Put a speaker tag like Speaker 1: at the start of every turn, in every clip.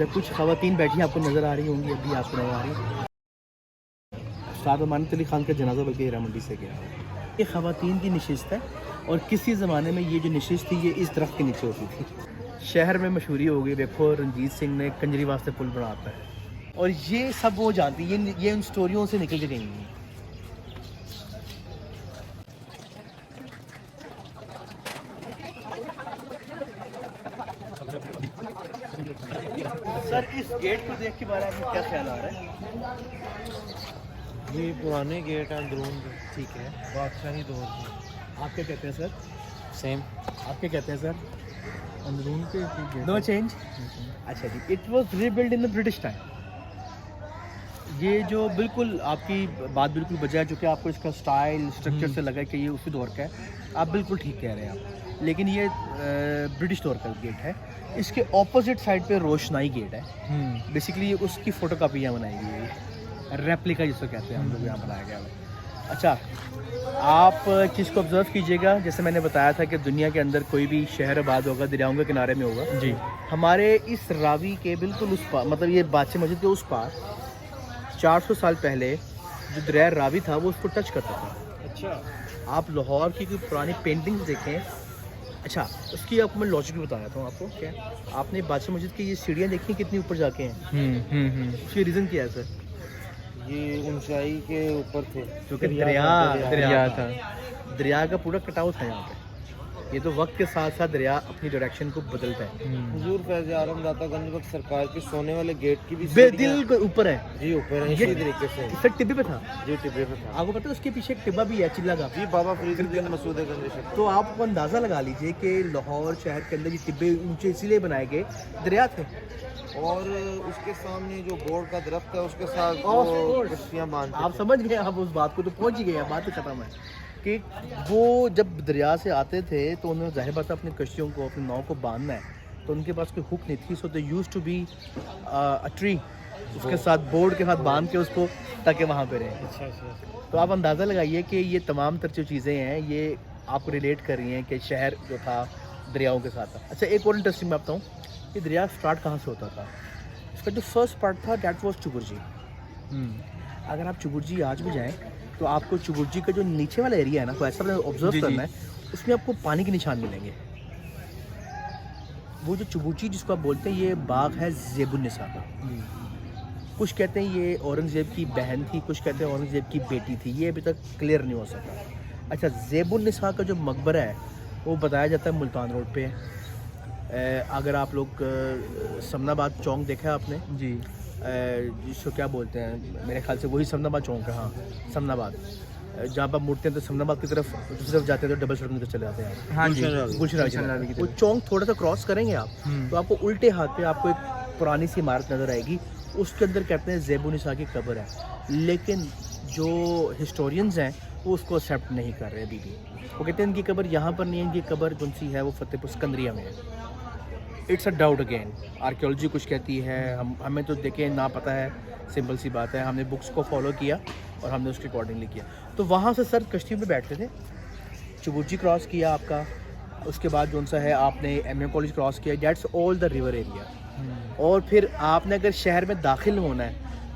Speaker 1: अच्छा, कुछ ख़वातीन बैठी आपको नज़र आ रही होंगी, अभी आपको नज़र आ रही है। उस्ताद अमानत अली ख़ान का जनाजा बल्कि हीरा मंडी से गया है। ये ख़वातीन की नशिस्त है और किसी ज़माने में ये जो नशिस्त थी ये इस दरख्त के नीचे होती थी। शहर में मशहूरी हो गई, देखो रंजीत सिंह ने कंजरी वास्ते पुल बनाता है और ये सब वो जानती है, ये उन स्टोरियों से निकल के गई हैं। सर इस गेट को देख के बारे में क्या ख्याल आ रहा है?
Speaker 2: ये पुराने गेट हैं अंदरून के,
Speaker 1: ठीक है,
Speaker 2: बादशाही दौर के।
Speaker 1: आप क्या कहते हैं सर?
Speaker 2: सेम
Speaker 1: आप क्या कहते हैं सर?
Speaker 2: अंदरून के गेट।
Speaker 1: No change. अच्छा जी, it was rebuild in the British time. ये जो बिल्कुल आपकी बात बिल्कुल बजाय, जो कि आपको इसका स्टाइल स्ट्रक्चर से लगा कि ये उसी दौर का है, आप बिल्कुल ठीक कह रहे हैं आप। लेकिन ये ब्रिटिश दौर का गेट है। इसके ऑपोजिट साइड पे रोशनाई गेट है। बेसिकली ये उसकी फ़ोटोकॉपियाँ बनाई गई है, रेप्लिका जिसको कहते हैं हम लोग, यहाँ बनाया गया है। अच्छा, आप चीज़ को ऑब्ज़र्व कीजिएगा, जैसे मैंने बताया था कि दुनिया के अंदर कोई भी शहर आबाद होगा दरियाओं के किनारे में होगा जी। हमारे इस रावी के बिल्कुल उस पार, मतलब ये बादशाह मस्जिद के उस पार 400 साल पहले जो दरिया रावी था वो उसको टच करता था।
Speaker 2: अच्छा,
Speaker 1: आप लाहौर की कोई पुरानी पेंटिंग्स देखें। अच्छा, उसकी आपको मैं लॉजिक भी बता देता हूँ आपको। क्या आपने बादशाह मस्जिद की ये सीढ़ियाँ देखी कितनी ऊपर जाके हैं? उसकी रीज़न क्या है सर?
Speaker 2: ये ऊंचाई के ऊपर थे,
Speaker 1: क्योंकि दरिया का पूरा कटाव था यहाँ पे। ये तो वक्त के साथ साथ दरिया अपनी डायरेक्शन को बदलता है।
Speaker 2: हुजूर फैज़ आलम दाता गंज बख्श सरकार के सोने वाले गेट की भी
Speaker 1: बेदिल के ऊपर है
Speaker 2: जी, ऊपर है, इसी तरीके से
Speaker 1: सर। टिब्बे पे था
Speaker 2: जी, टिब्बे पे था।
Speaker 1: आपको पता है उसके पीछे एक टिब्बा भी है, चिल्ला का
Speaker 2: जी, बाबा फरीदुद्दीन मसूद गंज।
Speaker 1: तो आप अंदाज़ा लगा लीजिए कि लाहौर शहर के अंदर ये टिब्बे ऊंचे इसीलिए बनाए गए, दरिया थे।
Speaker 2: और उसके सामने जो बोर्ड का दरख्त है उसके साथ रस्सियाँ बांध,
Speaker 1: आप समझ गए, आप उस बात को तो पहुंच ही गए, बात तो खत्म है कि वो जब दरिया से आते थे तो उन्होंने जाहिर बात अपनी कश्तियों को, अपनी नाव को बांधना है, तो उनके पास कोई हुक नहीं थी। So they used to be a tree, उसके साथ बोर्ड के साथ बांध के उसको, ताकि वहाँ पे रहे।
Speaker 2: अच्छा।
Speaker 1: तो आप अंदाज़ा लगाइए कि ये तमाम तरह जो चीज़ें हैं ये आपको रिलेट कर रही हैं कि शहर जो था दरियाओं के साथ था। अच्छा, एक और इंटरेस्टिंग मैं बताऊँ, ये दरिया स्टार्ट कहाँ से होता था? इसका जो फर्स्ट पार्ट था डैट वॉज चुबुर्जी। अगर आप चुबुर्जी आज भी जाएँ तो आपको चुबुर्जी का जो नीचे वाला एरिया है ना, तो ऐसा ऑब्जर्व करना है, उसमें आपको पानी के निशान मिलेंगे। वो जो चुबुर्जी जिसको आप बोलते हैं, ये बाग है ज़ेबुन्निसा का। कुछ कहते हैं ये औरंगज़ेब की बहन थी, कुछ कहते हैं औरंगज़ेब की बेटी थी, ये अभी तक क्लियर नहीं हो सका। अच्छा, ज़ेबुन्निसा का जो मकबरा है वो बताया जाता है मुल्तान रोड पे है। अगर आप लोग समनाबाद चौक देखा है आपने जी, जिसको क्या बोलते हैं, मेरे ख्याल से वही समनाबाद चौक है। हाँ, समनाबाद, जहाँ पर मुड़ते हैं तो समनाबाद की तरफ दूसरी तरफ जाते हैं तो डबल सड़क में चले जाते हैं। हाँ जी, गुलशन। वो चौक थोड़ा सा क्रॉस करेंगे आप तो आपको उल्टे हाथ पे आपको एक पुरानी सी इमारत नज़र आएगी। उसके अंदर कहते हैं ज़ेबुन्निसा की कब्र है, लेकिन जो हिस्टोरियंस हैं वो उसको एक्सेप्ट नहीं कर रहे अभी भी। वो कहते हैं इनकी कब्र यहाँ पर नहीं है, इनकी कब्र कौन सी है, वो फतेहपुर सिकंदरिया में है। It's a doubt again, archaeology कुछ कहती है, हमें तो देखें ना पता है, सिंपल सी बात है। हमने बुक्स को फॉलो किया और हमने उसके अकॉर्डिंगली किया। तो वहाँ से सर कश्तियों पे बैठते थे, चुबुर्जी क्रॉस किया आपका, उसके बाद जो सा है आपने MM कॉलेज क्रॉस किया, that's all the river area. और फिर आपने अगर शहर में दाखिल होना है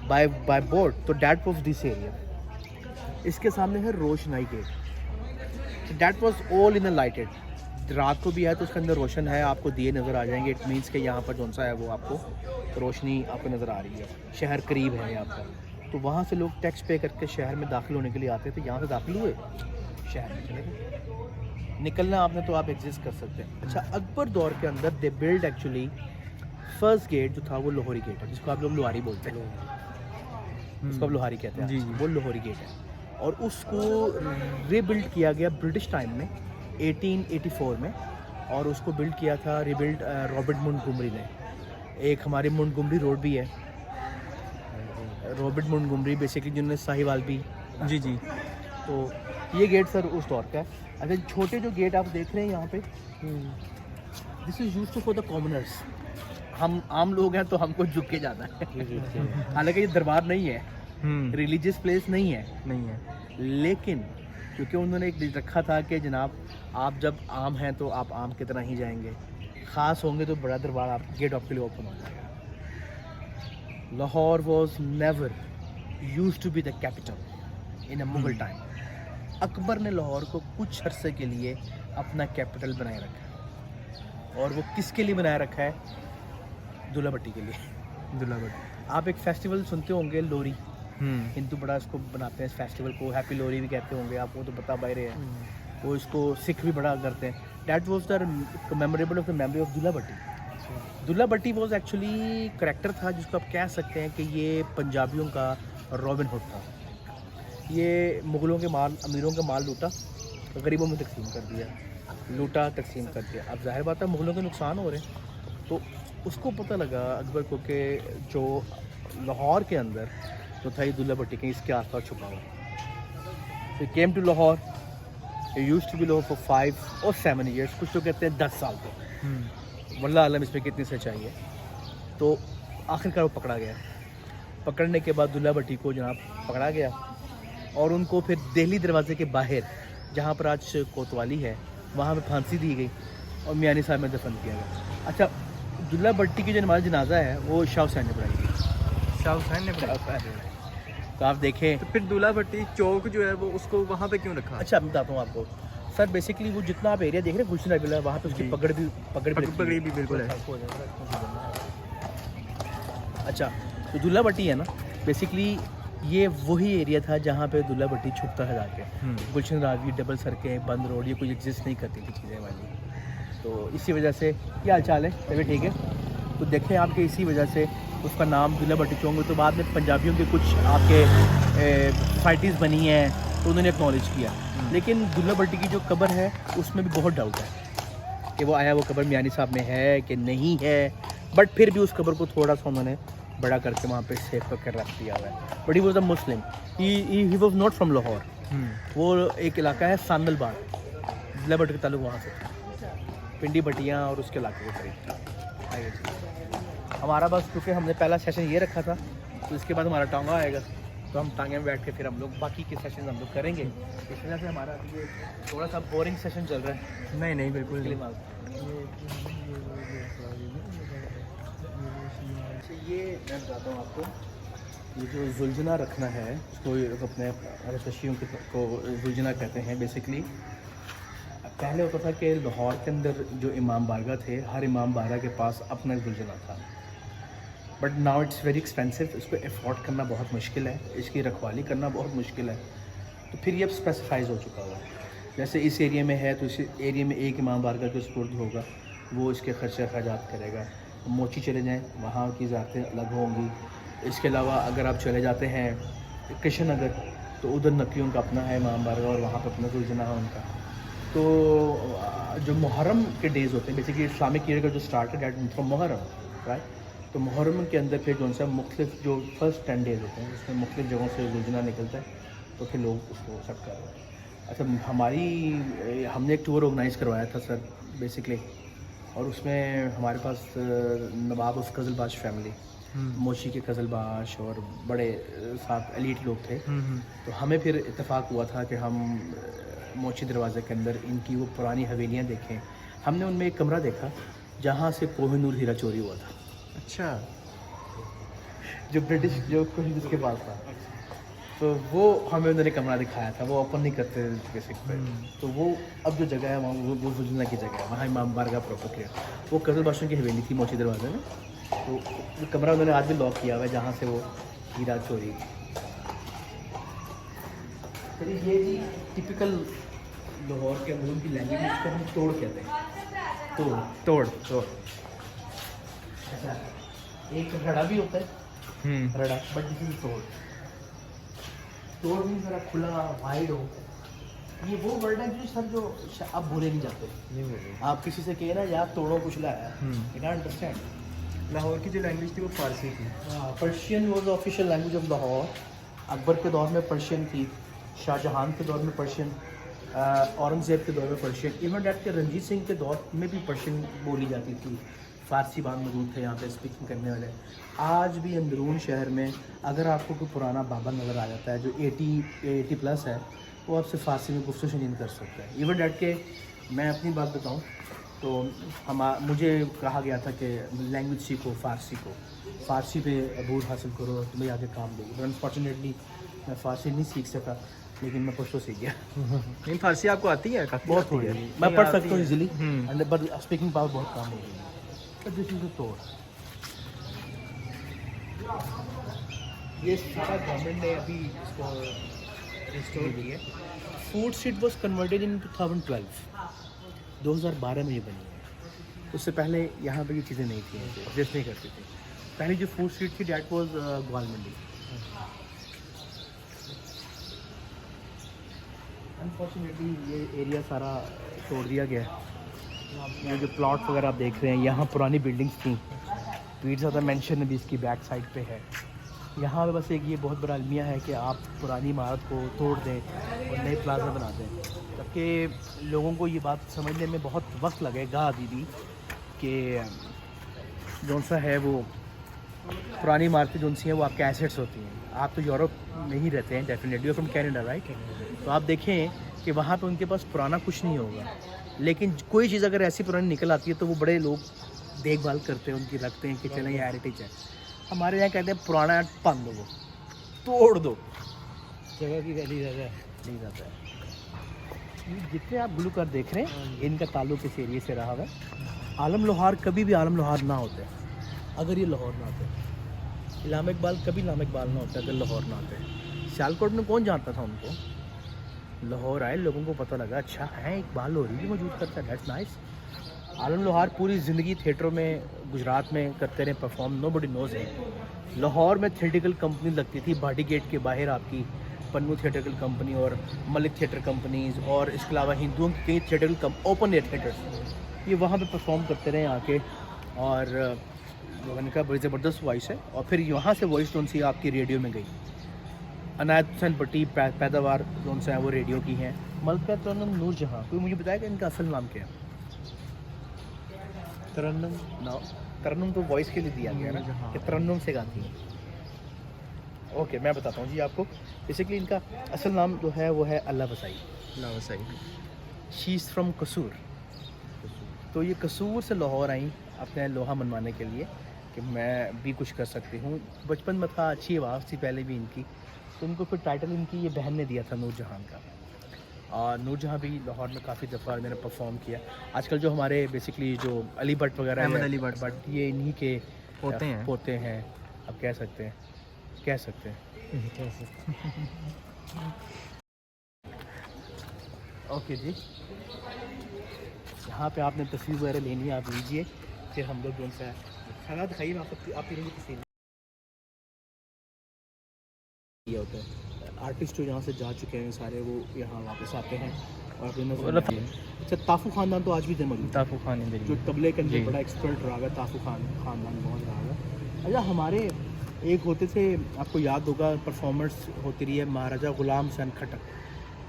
Speaker 1: बाय बोट तो डेट वॉज दिस एरिया। इसके सामने है Roshnai gate, that was all in a lighted. रात को भी है तो उसके अंदर रोशन है, आपको दिए नज़र आ जाएंगे। इट मीन्स कि यहाँ पर जो सा है वो आपको रोशनी आपको नज़र आ रही है, शहर करीब है यहाँ पर। तो वहाँ से लोग टैक्स पे करके शहर में दाखिल होने के लिए आते थे, यहाँ से दाखिल हुए, शहर में चले गए। निकलना आपने तो आप एग्जिस्ट कर सकते हैं। अच्छा, अकबर दौर के अंदर they build actually first gate जो था वो लाहौरी गेट है, जिसको आप लोग लोहारी बोलते हैं, उसको आप लोहारी कहते हैं जी। वो लाहौरी गेट है और उसको रीबिल्ड किया गया ब्रिटिश टाइम में 1884 में, और उसको बिल्ड किया था रीबिल्ड रॉबर्ट मोंटगोमरी ने। एक हमारे मोंटगोमरी रोड भी है, रॉबर्ट मोंटगोमरी बेसिकली जिन्होंने साहिवाल भी जी। तो ये गेट सर उस दौर का है। अच्छा, छोटे जो गेट आप देख रहे हैं यहाँ पे, this is used for the commoners. हम आम लोग हैं तो हमको झुक के जाना है। हालांकि ये दरबार नहीं है, रिलीजियस प्लेस नहीं है, लेकिन क्योंकि उन्होंने एक रखा था कि जनाब आप जब आम हैं तो आप आम की तरह ही जाएंगे, ख़ास होंगे तो बड़ा दरबार आप गेट आपके लिए ओपन हो जाएगा। Lahore was never use to be the capital in a Mughal time. Akbar ने लाहौर को कुछ अरसे के लिए अपना कैपिटल बनाए रखा है, और वो किसके लिए बनाए रखा है? दुल्ला भट्टी के लिए।
Speaker 3: दुल्ला भट्टी।
Speaker 1: आप एक फेस्टिवल सुनते होंगे, लोरी। हिंदू बड़ा इसको बनाते हैं इस फेस्टिवल को, हैप्पी लोरी भी कहते होंगे, आपको तो पता बाहर है। वो इसको सिख भी बड़ा करते हैं। That was the memorable of the memory of Dulla Bhatti. Dulla Bhatti was actually character था जिसको आप कह सकते हैं कि ये पंजाबियों का रॉबिन हुड था। ये मुग़लों के माल, अमीरों का माल लूटा, गरीबों में तकसीम कर दिया, लूटा तकसीम कर दिया। अब जाहिर बात है मुग़लों के नुकसान हो रहे हैं, तो उसको पता लगा अकबर को कि जो लाहौर के अंदर जो था ये दुल्ला भट्टी कहीं इसके आस पास छुपा हुआ। तो came to Lahore, used to be Lahore for 5 और 7 ईयर्स, कुछ तो कहते हैं 10 साल तक। वल्लाह आलम इसमें कितनी सच्चाई है। तो आखिरकार वो पकड़ा गया। पकड़ने के बाद दुल्ला भट्टी को जनाब पकड़ा गया और उनको फिर दिल्ली दरवाजे के बाहर, जहाँ पर आज कोतवाली है, वहाँ पे फांसी दी गई और मियानी साहब में दफन किया गया। अच्छा, दुल्ला भट्टी की जो नमाज जनाजा है वो शाह हुसैन ने पढ़ाई थी।
Speaker 3: शाह हुसैन ने पढ़ाई।
Speaker 1: तो आप देखें,
Speaker 3: तो फिर दुल्ला भट्टी चौक जो है वो उसको वहाँ पे क्यों रखा?
Speaker 1: अच्छा मैं बताता हूँ आपको सर। बेसिकली वो जितना आप एरिया देख रहे हैं गुलशन अबिला, वहाँ पे उसकी पगड़ी भी
Speaker 3: बिल्कुल है।
Speaker 1: अच्छा, तो दुल्ला भट्टी है ना, बेसिकली ये वही एरिया था जहाँ पे दुल्ला भट्टी छुपता है जाके। गुलशन रावी, डबल सड़कें, बंद रोड, ये कुछ एग्जिस्ट नहीं करती थी चीज़ें वाली। तो इसी वजह से क्या हाल चाल है, तभी ठीक है। तो देखें आपके इसी वजह से उसका नाम दुल्ला भट्टी चौक। तो बाद में पंजाबियों के कुछ आपके फाइटिस बनी हैं तो उन्होंने एक्नॉलेज किया। लेकिन दुल्ला भट्टी की जो कब्र है उसमें भी बहुत डाउट है कि वो आया वो कब्र मियानी साहब में है कि नहीं है। बट फिर भी उस कब्र को थोड़ा सा उन्होंने बड़ा करके वहाँ पे सेफ कर रख दिया हुआ है। But he was a Muslim, he was not from Lahore. वो एक इलाका है सांदल बाग, दुल्ला भट्टी का ताल्लुक वहाँ से था, पिंडी भट्टियाँ और उसके इलाके के करीब। आइए हमारा बस, क्योंकि हमने पहला सेशन ये रखा था, तो इसके बाद हमारा टांगा आएगा, तो हम टांगे में बैठ के फिर हम लोग बाकी के सेशन हम लोग करेंगे। इस वजह से हमारा ये थोड़ा सा बोरिंग सेशन चल रहा है।
Speaker 3: नहीं नहीं बिल्कुल नहीं।
Speaker 1: ये मैं बताता हूँ आपको, ये जो जुलझना रखना है उसको अपने रशियों को जुलझना कहते हैं। बेसिकली पहले होता था कि लाहौर के अंदर जो इमाम बारगाह थे, हर इमाम बारगाह के पास अपना जुलझना था। But now it's very expensive, इसको अफोर्ड करना बहुत मुश्किल है, इसकी रखवाली करना बहुत मुश्किल है। तो फिर ये अब स्पेसिफाइज हो चुका हुआ है। जैसे इस एरिया में है तो इस एरिया में एक इमाम बारगाह जो सुपुर्द होगा वो इसके खर्चे अखराजात करेगा। मोची चले जाएँ, वहाँ की ज़ातें अलग होंगी। इसके अलावा अगर आप चले जाते हैं कृष्ण नगर, तो उधर नकियों का अपना है इमाम बारगाह और वहाँ पर अपना जुलझना है उनका। तो जो मुहर्रम के डेज़ होते हैं, बेसिकली इस्लामिक ईयर का जो स्टार्ट है डेट फ्रॉम मुहर्रम, राइट। तो मुहर्रम के अंदर फिर जो सा मुख्तलिफ जो फर्स्ट 10 डेज़ होते हैं उसमें मुख्तलिफ जगहों से जुलझना निकलता है, तो फिर लोग उसको सब कर रहे हैं। अच्छा, हमने एक टूर ऑर्गेनाइज़ करवाया था सर बेसिकली, और उसमें हमारे पास नवाब ऑफ कज़लबाश फैमिली, मोशी के कज़लबाश और बड़े साथ एलीट लोग थे। तो हमें फिर इत्तेफाक हुआ था कि हम मोची दरवाज़े के अंदर इनकी वो पुरानी हवेलियाँ देखें। हमने उनमें एक कमरा देखा जहाँ से कोहिनूर हीरा चोरी हुआ था।
Speaker 3: अच्छा,
Speaker 1: जो ब्रिटिश जो कोहिनूर के पास था, तो वो हमें उन्होंने कमरा दिखाया था। वो ओपन नहीं करते बेसिक पे। तो वो अब जो जगह है वहाँ वो जुलझना की जगह है, वहाँ इमाम बारगाह प्रॉपर किया। वो कज़लबाशों की हवेली थी मोची दरवाजे में। तो वो कमरा उन्होंने आज भी लॉक किया हुआ है जहाँ से वो हीरा चोरी। तो ये जी टिपिकल लाहौर के अंदर की लैंग्वेज, इसको हम तोड़ कहते हैं। तोड़। अच्छा, एक रड़ा भी होता है, रड़ा, बट दिस इज तोड़। तोड़ भी ज़रा खुला वाइड हो। ये वो वर्ड है जो सर जो आप बोले नहीं जाते। आप किसी से कहे ना यार तोड़ो कुछ लाया, यू डोंट अंडरस्टैंड।
Speaker 3: लाहौर की जो लैंग्वेज थी वो फारसी थी।
Speaker 1: Persian was official language of Lahore. Akbar के दौर में पर्शियन थी, शाहजहां के दौर में पर्शियन, औरंगज़ेब के दौर में पर्शियन, इवन डैट के रंजीत सिंह के दौर में भी पर्शियन बोली जाती थी। फ़ारसी बात मौजूद थे यहाँ पे स्पीकिंग करने वाले। आज भी अंदरून शहर में अगर आपको कोई पुराना बाबा नज़र आ जाता है जो 80+ है, वो आपसे फ़ारसी में गुफ्तगू नहीं कर सकता है। इवन डैट के मैं अपनी बात बताऊँ तो मुझे कहा गया था कि लैंग्वेज सीखो, फ़ारसी पे अबूर हासिल करो, तुम्हें आगे काम देगी। बट अनफॉर्चुनेटली मैं फ़ारसी नहीं सीख सका, लेकिन मैं पश्तो सीख गया।
Speaker 3: नहीं, फारसी आपको आती है? काफ़ी
Speaker 1: बहुत
Speaker 3: आती
Speaker 1: थोड़ी
Speaker 3: है।
Speaker 1: मैं
Speaker 3: नहीं
Speaker 1: पढ़
Speaker 3: आती
Speaker 1: सकता हूँ
Speaker 3: है।
Speaker 1: Easily,
Speaker 3: hmm.
Speaker 1: But speaking power बहुत कम हो गई है। बट दिस इज़ द तोड़। ये सारा गवर्नमेंट ने अभी इसको रिस्टोर किया। Food street was converted in 2012 में ये बनी है। उससे पहले यहाँ पे ये चीज़ें नहीं थी, एग्जिस्ट नहीं करती थी। पहली जो फूड स्ट्रीट थी डैट वॉज ग्वाल मंडी। अनफॉर्चुनेटली ये एरिया सारा तोड़ दिया गया है। ये जो प्लॉट वगैरह आप देख रहे हैं, यहाँ पुरानी बिल्डिंग्स थी। पीर ज़्यादा मेंशन अभी इसकी बैक साइड पे है। यहाँ पे बस एक ये बहुत बड़ा अलमिया है कि आप पुरानी इमारत को तोड़ दें और नए प्लाजा बना दें, ताकि लोगों को ये बात समझने में बहुत वक्त लगेगा अभी भी कि जौन सा है वो पुरानी इमारतें जौन सी हैं वो आपके एसेट्स होती हैं। आप तो यूरोप में ही रहते हैं, डेफिनेटली फ्रॉम कैनेडा राइट। तो आप देखें कि वहाँ पे उनके पास पुराना कुछ नहीं होगा, लेकिन कोई चीज़ अगर ऐसी पुरानी निकल आती है तो वो बड़े लोग देखभाल करते हैं, उनकी रखते हैं कि चलें ये हेरिटेज है। हमारे यहाँ कहते हैं पुराना पन दो, वो तोड़ दो, जगह की वैल्यू ज़्यादा नहीं जाता है। ये जितने आप गुलूकार देख रहे हैं इनका ताल्लुक इस एरिए से रहा हुआ है। आलम लोहार कभी भी आलम लोहार ना होते अगर ये लाहौर ना होते। इलामा इकबाल कभी इलामा इकबाल ना होते अगर लाहौर ना होते। सियालकोट में कौन जानता था उनको? लाहौर आए, लोगों को पता लगा अच्छा है इकबाल लोहरी भी मौजूद करता है, दैट्स नाइस। आलम लोहार पूरी ज़िंदगी थिएटरों में गुजरात में करते रहे परफॉर्म, नो बडी नोज है। लाहौर में थिएटिकल कंपनी लगती थी भाटी गेट के बाहर, आपकी पन्नू थिएटिकल कंपनी और मलिक थिएटर कंपनीज़, और इसके अलावा हिंदुओं की कई थिएटिकल ओपन एयर थिएटर्स, ये वहाँ पे परफॉर्म करते रहे आके। और लोगों का बड़ी ज़बरदस्त वॉइस है। और फिर यहाँ से वॉइस कौन सी आपकी रेडियो में गई। अनायत हुसैन भट्टी पैदावार कौन सा है वो रेडियो की हैं। मलका तरन्नुम नूर जहाँ, कोई मुझे बताया कि इनका असल नाम क्या है? तरन्नुम ना, तरन्नुम तो वॉइस के लिए दिया गया ना कि तरन्नुम से गाती हैं। ओके मैं बताता हूँ जी आपको। बेसिकली इनका असल नाम जो है वो है अल्लाह वसाई। शी इज़ फ्रॉम कसूर। तो ये कसूर से लाहौर आई अपने लोहा मनवाने के लिए कि मैं भी कुछ कर सकती हूँ। बचपन में था, अच्छी आवाज़ थी पहले भी इनकी, तो उनको फिर टाइटल इनकी ये बहन ने दिया था नूर जहाँ का। और नूर जहाँ भी लाहौर में काफ़ी दफ़ा मैंने परफॉर्म किया। आजकल जो हमारे बेसिकली जो अली भट्ट वगैरह,
Speaker 3: अहमद अली भट्ट,
Speaker 1: बट ये इन्हीं के
Speaker 3: पोते हैं।
Speaker 1: अब कह सकते हैं ओके जी, यहाँ पे आपने तस्वीर वगैरह लेनी है आप लीजिए, फिर हम लोग जो सा खाना दिखाइए। आपकी तस्वीर ये होता है। आर्टिस्ट जो यहाँ से जा चुके हैं सारे वो यहाँ वापस आते हैं और अच्छा ताफू खानदान तो आज भी थे मौजूद।
Speaker 3: ताफू खान
Speaker 1: जो तबले के अंदर बड़ा एक्सपर्ट रहा है, ताफू खानदान बहुत रहा है। अच्छा हमारे एक होते थे, आपको याद होगा, परफॉर्मेंस होती रही है महाराजा गुलाम हुसैन खटक,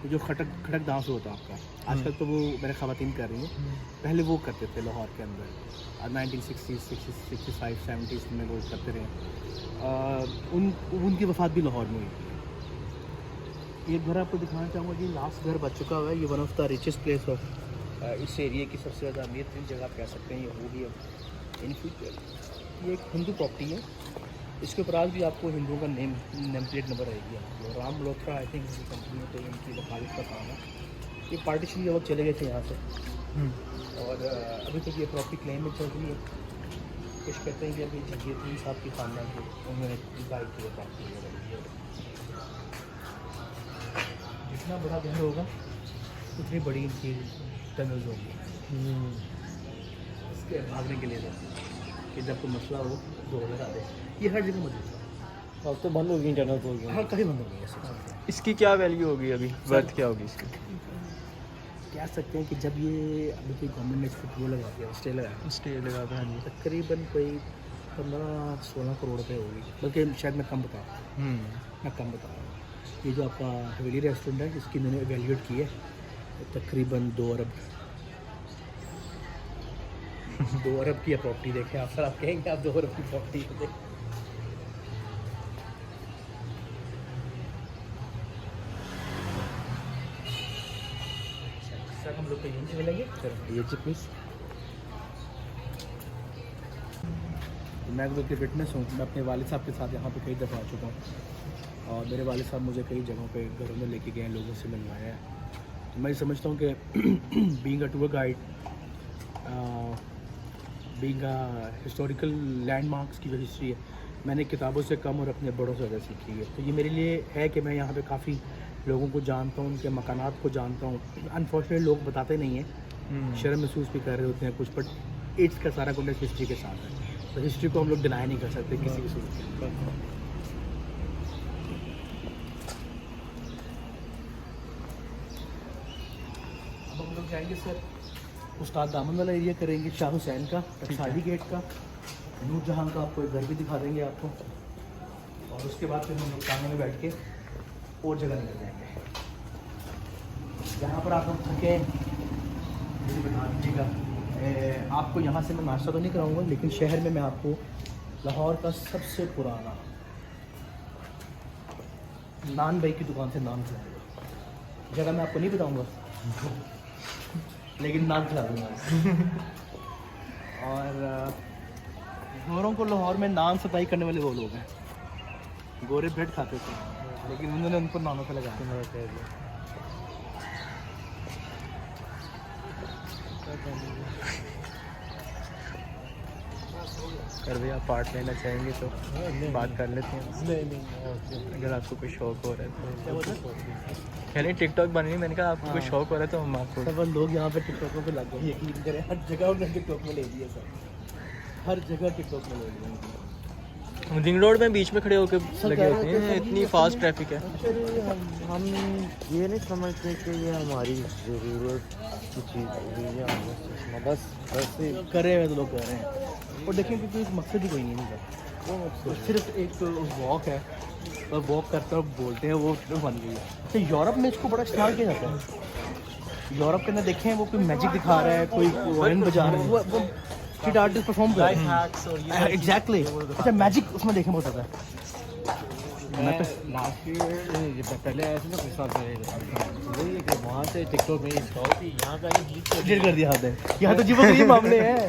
Speaker 1: ये जो खटक डांस होता है आपका, आजकल तो वो मेरे ख़वातीन कर रही हैं, पहले वो करते थे लाहौर के अंदर 1960s 65 70s में वो करते रहे। उनकी वफ़ात भी लाहौर में हुई। एक घर आपको दिखाना चाहूँगा जी, लास्ट घर बच चुका हुआ है। ये one of the richest place of इस एरिया की सबसे ज़्यादा अमीर तरीन जगह आप कह सकते हैं ये होगी अब इन फ्यूचर। ये एक हिंदू प्रॉपर्टी है, इसके ऊपर आज भी आपको हिंदुओं का नेम प्लेट नंबर रहेगी आपको। राम मल्होत्रा आई थिंक इसी कंपनी में तो इनकी वकालत का काम है। ये पार्टीशन के वक्त चले गए थे यहाँ से और अभी तक ये प्रॉपर्टी क्लेम में चल रही है। कुछ कहते हैं कि अभी जगीरउद्दीन साहब के खानदान को उन्होंने बाई की प्रॉपर्टी वगैरह। जितना बड़ा घर होगा उतनी बड़ी इनकी टनल्स होगी इसके भागने के लिए कि जब कोई मसला हो दो लगा दे। ये हर जगह मौजूद है। अब तो बंद हो गई टनल, हो गई, हाँ काफ़ी बंद हो गई है सब।
Speaker 3: इसकी क्या वैल्यू होगी अभी, वर्थ क्या होगी इसकी?
Speaker 1: कह सकते हैं कि जब ये अभी कोई गवर्नमेंट ने इसको वो लगा दिया, स्टे लगा दिया, हाँ तकरीबन कोई 15-16 करोड़ रुपये होगी, बल्कि शायद मैं कम बता रहा हूँ। ये जो आपका हवेली रेस्टोरेंट है इसकी मैंने एवेल्यूएट की है तकरीबन 2 अरब 2 अरब की प्रॉपर्टी। देखें आप सर, आप कहेंगे आप 2 अरब की प्रॉपर्टी देखें। सर हम लोग को यहीं से मिलेंगे सर, ये जी प्लीज़। मैं तो उसकी फिटनेस हूँ। मैं अपने वालिद साहब के साथ यहाँ पे कई दफ़ा आ चुका हूँ और मेरे वालिद साहब मुझे कई जगहों पे घरों में लेके गए हैं, लोगों से मिलवाया है। तो मैं समझता हूँ कि being a tour guide, being a historical landmarks की जो हिस्ट्री है, मैंने किताबों से कम और अपने बड़ों से ज़्यादा सीखी है। तो ये मेरे लिए है कि मैं यहाँ पे काफ़ी लोगों को जानता हूँ, उनके मकानात को जानता हूँ। अनफॉर्चुनेटली लोग बताते नहीं हैं, शर्म महसूस भी कर रहे होते हैं कुछ, बट इट्स का सारा कॉन्टेक्स्ट हिस्ट्री के साथ है। तो हिस्ट्री को हम लोग डिनाई नहीं कर सकते किसी भी सूरत में। अब हम लोग जाएंगे सर उस्ताद दामन वाला एरिया करेंगे, शाह हुसैन का, टकसाली गेट का, नूर जहाँ का आपको एक घर भी दिखा देंगे आपको, और उसके बाद फिर हम लोग सामने में बैठ के और जगह निकल जाएंगे। जहाँ पर आप लोग थके मुझे बता दीजिएगा। आपको यहाँ से मैं नाश्ता तो नहीं कराऊंगा, लेकिन शहर में मैं आपको लाहौर का सबसे पुराना नान भाई की दुकान से नान खिलाऊंगा। जगह मैं आपको नहीं बताऊंगा लेकिन नान खिला दूँगा। और गोरों को लाहौर में नान सप्लाई करने वाले वो लोग हैं। गोरे ब्रेड खाते थे लेकिन उन्होंने उनको नानों पे लगाया।
Speaker 3: कर भी आप पार्ट लेना चाहेंगे तो बात कर लेते हैं। नहीं अगर आपको कोई शौक हो रहा है तो। यानी टिकटॉक बन रही, मैंने कहा आपको कोई शौक हो रहा है तो हम आपको।
Speaker 1: सब लोग यहाँ पे टिकटॉकों पे लग गए, यकीन करें हर जगह उन्होंने टिकटॉक में ले लिया सर, हर जगह टिकटॉक में ले लिया।
Speaker 3: रिंग रोड में बीच में खड़े होकर लगे होते हैं, इतनी फास्ट ट्रैफिक है।
Speaker 2: हम ये नहीं समझते कि ये हमारी ज़रूरत की चीज़ है, बस वैसे
Speaker 1: कर रहे हैं तो लोग कर रहे हैं। और देखें कि कोई मकसद ही कोई नहीं है इनका, तो सिर्फ एक वॉक है और वॉक करते और बोलते हैं वो बन गई है। तो यूरोप में इसको बड़ा इस्तेमाल किया जाता है। यूरोप के अंदर देखें वो कोई मैजिक दिखा रहा है, कोई वायलिन बजा रहा है, वो स्ट्रीट आर्टिस्ट परफॉर्म कर रहे हैं। एग्जैक्टली। अच्छा मैजिक उसमें देखें बहुत ज़्यादा है।
Speaker 4: मैं लास्ट ईयर पहले आया था ना कुछ साल पहले, वही है कि वहाँ से टिकटॉक में यहाँ पे
Speaker 1: क्लियर कर दिया हाथ है, यहाँ तो जीवन के मामले हैं।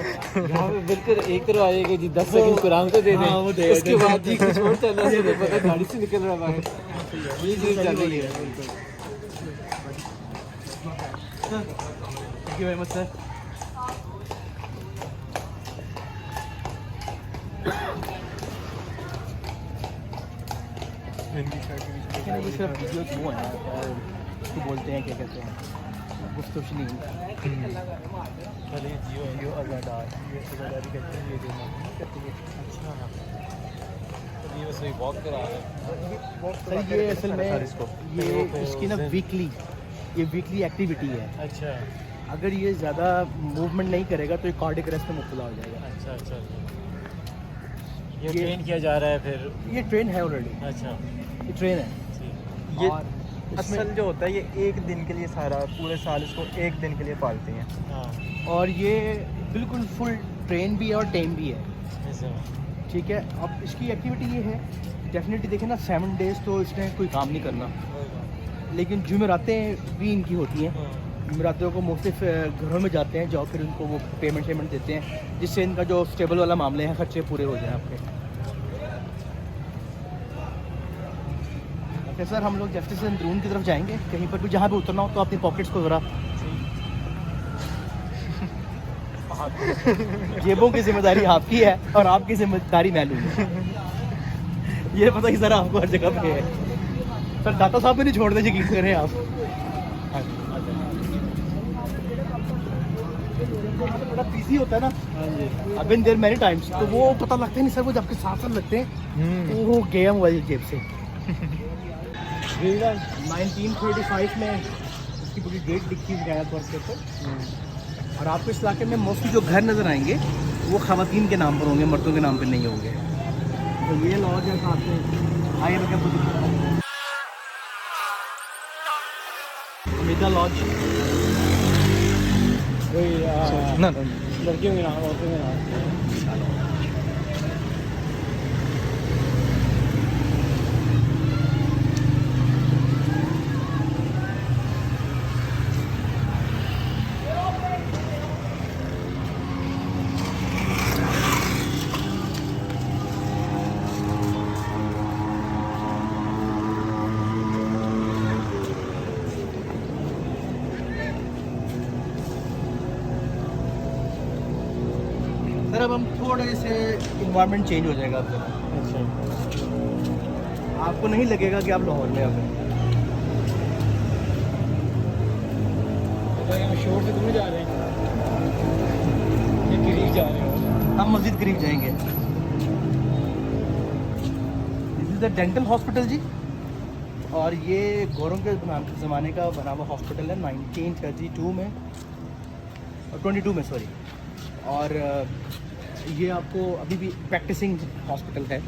Speaker 4: यहाँ पे बिल्कुल एक तरह आएगा जी 10 सेकंड कुरान को दे दें, उसके बाद जी कुछ और चल रहा है, पता गाड़ी से निकल रहा है, ये चीज़ चल रही है।
Speaker 1: Thank you very much sir. ये सिर्फ वीडियोस वो हैं उसको बोलते हैं क्या कहते हैं गुफ्तगू नहीं।
Speaker 4: अरे जियो अज़ादार, ये अज़ादारी करते हैं, ये देना करते हैं। अच्छा तो ये वैसे वॉक करा रहे हैं
Speaker 1: सर। ये असल में ये इसकी ना वीकली एक्टिविटी है।
Speaker 4: अच्छा
Speaker 1: अगर ये ज़्यादा मूवमेंट नहीं करेगा तो ये कार्डियक अरेस्ट में मुब्तला हो जाएगा।
Speaker 4: अच्छा ये ट्रेन किया जा रहा है फिर?
Speaker 1: ये ट्रेन है ऑलरेडी,
Speaker 4: अच्छा
Speaker 1: ये ट्रेन है।
Speaker 3: ये
Speaker 1: और
Speaker 3: असल जो होता है ये एक दिन के लिए, सारा पूरे साल इसको एक दिन के लिए पालते हैं।
Speaker 4: हाँ
Speaker 1: और ये बिल्कुल फुल ट्रेन भी है और टेम भी है,
Speaker 4: ऐसा
Speaker 1: ठीक है। अब इसकी एक्टिविटी ये है डेफिनेटली देखें ना 7 डेज़ तो इसने कोई काम नहीं करना, लेकिन जुमेरातें भी इनकी होती हैं। जुमेरातों को मुख्तलिफ घरों में जाते हैं, जाओ फिर उनको वो पेमेंट देते हैं जिससे इनका जो स्टेबल वाला मामले हैं खर्चे पूरे हो जाएं आपके। ओके सर, हम लोग जस्टिस अंदरून की तरफ जाएंगे, कहीं पर भी जहाँ पे उतरना हो तो अपनी पॉकेट्स को ज़रा जेबों की जिम्मेदारी आपकी है और आपकी जिम्मेदारी मैं लूँगा। ये पता कि सर आपको हर जगह पे है सर। दाता साहब भी नहीं छोड़ दे, यकीन करें आप। बड़ा बिजी होता है ना, अब इन देर मैनी टाइम्स, तो वो पता लगता नहीं सर, वो जबकि साथ साथ लगते हैं तो वो गया मोबाइल जेब से। 1935 में उसकी पूरी डेट लिखी हुई है तौर के ऊपर। और आपको इस इलाके में मोस्टली जो घर नज़र आएंगे वो ख़वातीन के नाम पर होंगे, मर्दों के नाम पर नहीं होंगे। तो ये लॉज है साथ में, आइए मैं क्या अमिता लॉज,
Speaker 4: लड़कियों के नाम, औरतों के नाम।
Speaker 1: थोड़े से इन्वायरमेंट चेंज हो जाएगा अब जरा।
Speaker 2: अच्छा
Speaker 1: आपको नहीं लगेगा कि आप लाहौर में अब हैं।
Speaker 4: शोर से तुम्हें जा रहे हैं ये करीब जा रहे हो
Speaker 1: हम मस्जिद करीब जाएंगे। This is the dental hospital जी, और ये गौरव के ज़माने का बना हुआ हॉस्पिटल है 1932 में और 22 में सॉरी। और ये आपको अभी भी प्रैक्टिसिंग हॉस्पिटल है,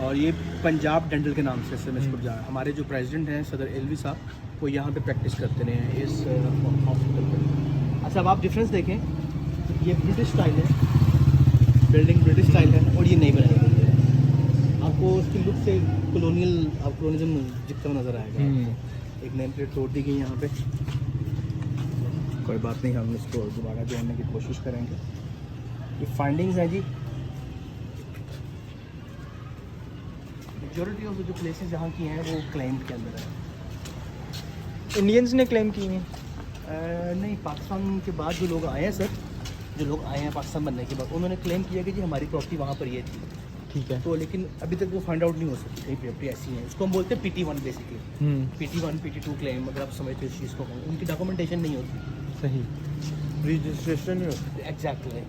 Speaker 1: और ये पंजाब डेंटल के नाम से इसको जा हमारे जो प्रेसिडेंट हैं सदर एलवी साहब, वो यहाँ पे प्रैक्टिस करते रहे हैं इस हॉस्पिटल पे। अच्छा, अब आप डिफरेंस देखें, ये ब्रिटिश स्टाइल है, बिल्डिंग ब्रिटिश स्टाइल है, और ये नई बनाई गई है। आपको उसकी लुक से कॉलोनिज्म जितना नज़र आएगा। एक नेम प्लेट तोड़ दी गई यहाँ पे, कोई बात नहीं, हम इसको दोबारा जोड़ने की कोशिश करेंगे। ये फाइंडिंग्स हैं जी, मेजॉरिटी ऑफ जो प्लेसेस जहाँ की हैं वो क्लेम के अंदर है।
Speaker 3: इंडियंस ने क्लेम की हैं?
Speaker 1: नहीं, पाकिस्तान के बाद जो लोग आए हैं सर, जो लोग आए हैं पाकिस्तान बनने के बाद, उन्होंने क्लेम किया कि जी हमारी प्रॉपर्टी वहाँ पर ये थी।
Speaker 3: ठीक है।
Speaker 1: तो लेकिन अभी तक वो फाइंड आउट नहीं हो सकती कहीं प्रॉपर्टी ऐसी है। उसको हम बोलते हैं PT1 basically. PT1 PT2 claim, अगर आप समझते हो इस चीज़ को, उनकी डॉक्यूमेंटेशन नहीं होती।
Speaker 3: सही।
Speaker 2: रजिस्ट्रेशन नहीं होता।
Speaker 1: एग्जैक्टली।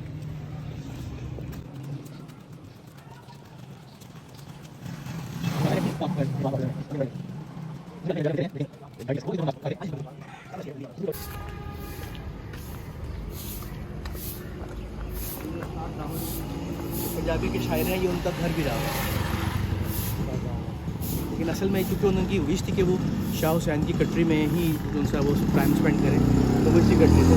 Speaker 1: पंजाबी के शायर हैं, ये उनका घर भी रहा है, लेकिन असल में क्योंकि उनकी विश थी कि वो शाह हुसैन की कटरी में ही उनसे वो टाइम स्पेंड करें, तो वो इसी कटरी से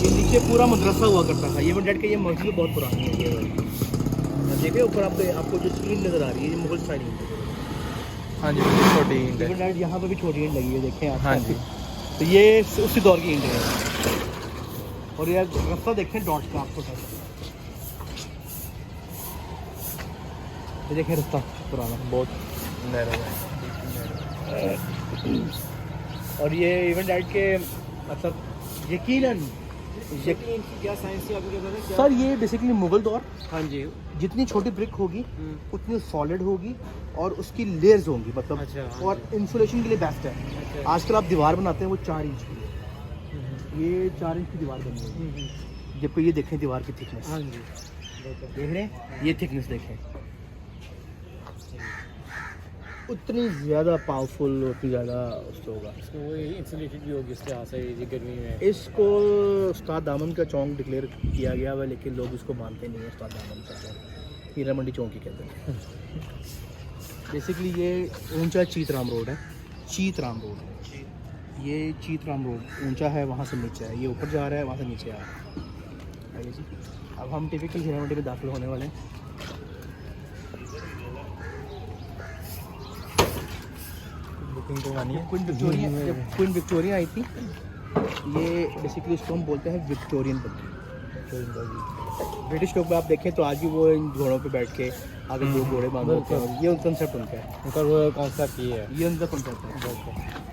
Speaker 1: ये नीचे पूरा मदरसा हुआ करता था। ये मैं डेट के ये मस्जिद बहुत पुरानी है। ये देखिए ऊपर आपको जो स्क्रीन नज़र आ रही है, ये मुगल स्टाइल ईंट है।
Speaker 3: हाँ जी, छोटी ईंट है।
Speaker 1: डेट यहाँ पर भी छोटी ईंट लगी है, देखें आप।
Speaker 3: हाँ जी।
Speaker 1: तो ये उसी दौर की ईंट है, और ये रास्ता देखें डॉट्स का आपको साथ। ये देखें रास्ता पुराना
Speaker 3: बहुत नैरो है।
Speaker 1: और ये इवन डेट के मतलब यकीनन
Speaker 4: क्या साइंस थी आपको क्या पता क्या?
Speaker 1: सर, ये बेसिकली मुगल दौर,
Speaker 4: हाँ जी।
Speaker 1: जितनी छोटी ब्रिक होगी उतनी सॉलिड होगी और उसकी लेयर्स होंगी, मतलब
Speaker 4: अच्छा, हाँ
Speaker 1: और इंसुलेशन के लिए बेस्ट है।
Speaker 4: अच्छा।
Speaker 1: आजकल आप दीवार बनाते हैं वो 4 इंच की है, ये 4 इंच की दीवार बनी हुई है। जबकि ये देखें दीवार की थिकनेस,
Speaker 4: हाँ जी।
Speaker 1: देख रहे हैं, ये थिकनेस देखें, उतनी ज़्यादा पावरफुल, उतनी ज़्यादा उससे होगा।
Speaker 4: इसको वो इंसुलेटेड भी होगी उसके हाथ से ये गर्मी में।
Speaker 1: इसको उस्ताद दामन का चौक डिक्लेयर किया गया हुआ है, लेकिन लोग इसको मानते नहीं हैं। उस्ताद दामन का चौक हीरा मंडी चौक ही कहते हैं। बेसिकली ये ऊंचा चीतराम रोड है, चीतराम रोड है ये, चीतराम रोड ऊंचा है, वहाँ से नीचे है, ये ऊपर जा रहा है, वहाँ से नीचे आ रहा है। आइए जी, अब हम टिपिकल हीरा मंडी में दाखिल होने वाले हैं।
Speaker 3: बुकिंग तो मानी है।
Speaker 1: क्वीन विक्टोरिया, जब क्वीन विक्टोरिया आई थी, ये बेसिकली इसको हम बोलते हैं विक्टोरियन बग्गी। ब्रिटिश लोग में आप देखें तो आज भी वो इन घोड़ों पे बैठ के आगे 2 घोड़े बांध होते हैं, ये उनका कंसेप्ट उनका है,
Speaker 2: उनका वो कॉन्सेप्ट ये है।
Speaker 1: ये उनका कंसेप्ट है।